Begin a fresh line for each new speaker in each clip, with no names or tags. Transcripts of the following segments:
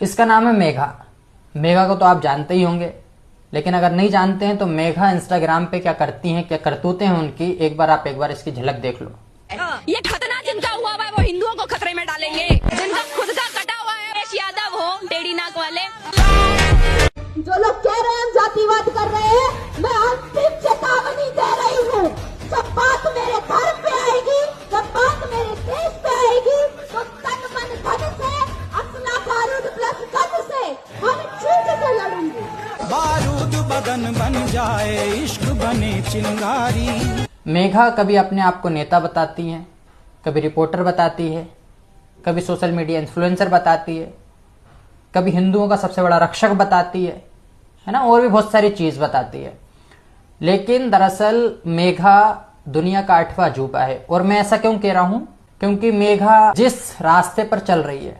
इसका नाम है मेघा। मेघा को तो आप जानते ही होंगे, लेकिन अगर नहीं जानते हैं तो मेघा इंस्टाग्राम पे क्या करती हैं, क्या करतूतें हैं उनकी, एक बार इसकी झलक देख लो।
ये खतना जिनका हुआ है वो हिंदुओं को खतरे में डालेंगे। जिनका खुद का कटा हुआ है उमेश यादव हो, टेढ़ी नाक वाले।
जो लोग कह रहे हैं जातिवाद कर रहे हैं, मैं अंतिम चेतावनी दे रही हूँ। जब बात मेरे धर्म पे आएगी, जब बात मेरे देश पे आएगी, तो तन मन धन से, असला बारूद प्लस गन से हम चीज से लड़ूंगी।
बारूद बगन बन जाए, इश्क बने चिंगारी।
मेघा कभी अपने आप को नेता बताती हैं, कभी रिपोर्टर बताती है, कभी सोशल मीडिया इन्फ्लुएंसर बताती है, कभी हिंदुओं का सबसे बड़ा रक्षक बताती है ना, और भी बहुत सारी चीज बताती है। लेकिन दरअसल मेघा दुनिया का 8वां अजूबा है। और मैं ऐसा क्यों कह रहा हूं? क्योंकि मेघा जिस रास्ते पर चल रही है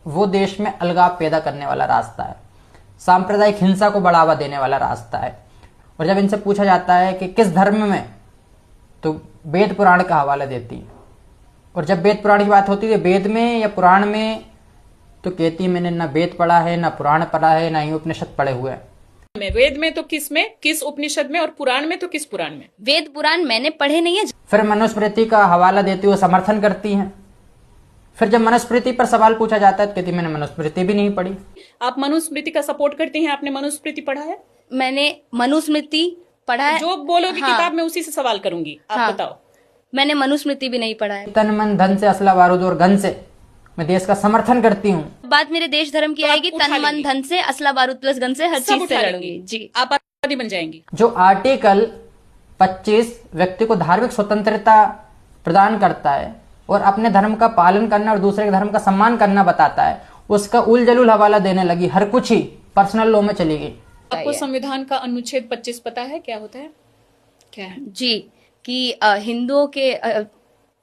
वो देश में अलगाव पैदा करने वाला रास्ता है, सांप्रदायिक हिंसा को बढ़ावा देने वाला रास्ता है। और जब इनसे पूछा जाता है कि किस धर्म में, तो वेद पुराण का हवाला देती है। और जब वेद पुराण की बात होती है वेद में या पुराण में, तो कहती है मैंने ना वेद पढ़ा है, ना पुराण पढ़ा है, ना ही उपनिषद पढ़े हुए हैं।
वेद में तो किस उपनिषद में, और पुराण में तो किस पुराण में?
वेद पुराण मैंने पढ़े नहीं है।
फिर मनुस्मृति का हवाला देती हुए समर्थन करती हैं। फिर जब मनुस्मृति पर सवाल पूछा जाता है तो कहती मैंने मनुस्मृति भी नहीं पढ़ी।
आप मनुस्मृति का सपोर्ट करती हैं? आपने मनुस्मृति पढ़ा है?
मैंने मनुस्मृति पढ़ा है।
जो बोलोगी
हाँ।
किताब में उसी से सवाल करूंगी। आप
हाँ।
बताओ।
मैंने मनुस्मृति भी नहीं पढ़ा है।
तन मन धन से, असला बारूद और गन से मैं देश का समर्थन करती हूँ।
बात मेरे देश धर्म की
तो आप
आएगी,
उठा
तन मन
लेंगी।
धन से, असला बारूद प्लस गन से, हर
सब
चीज
उठा
से
लेंगी।
लड़ूंगी जी।
आप आतंकवादी बन जाएंगी।
जो आर्टिकल 25 व्यक्ति को धार्मिक स्वतंत्रता प्रदान करता है और अपने धर्म का पालन करना और दूसरे के धर्म का सम्मान करना बताता है, उसका उल जलूल हवाला देने लगी, हर कुछ ही पर्सनल लॉ में चली गई।
आपको संविधान का अनुच्छेद 25 पता है क्या होता है? क्या है?
जी, कि हिंदुओं के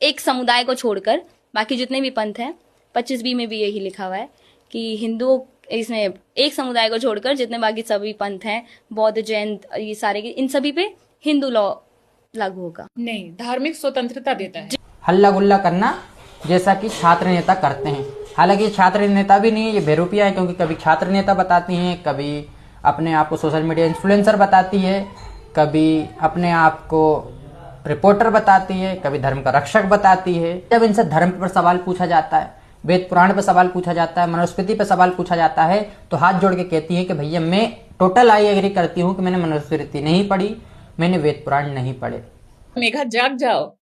एक समुदाय को छोड़कर बाकी जितने भी पंथ हैं, 25B में भी यही लिखा हुआ है कि हिंदुओं, इसमें एक समुदाय को छोड़कर जितने बाकी सभी पंथ हैं, बौद्ध, जैन, ये सारे, इन सभी पे हिंदू लॉ लागू होगा।
नहीं, धार्मिक स्वतंत्रता देता है।
हल्ला गुल्ला करना जैसा कि छात्र नेता करते हैं। हालांकि छात्र नेता भी नहीं है, ये बेरूपिया है, क्योंकि कभी छात्र नेता बताती हैं, कभी अपने आप को सोशल मीडिया इन्फ्लुएंसर बताती है, कभी अपने आप को रिपोर्टर बताती है, कभी धर्म का रक्षक बताती है। जब इनसे धर्म पर सवाल पूछा जाता है, वेद पुराण पर सवाल पूछा जाता है, मनुस्मृति पर सवाल पूछा जाता है, तो हाथ जोड़ के कहती है कि भैया मैं टोटल आई एग्री करती हूँ कि मैंने मनुस्मृति नहीं पढ़ी, मैंने वेद पुराण नहीं पढ़े।
मेघा जाग जाओ।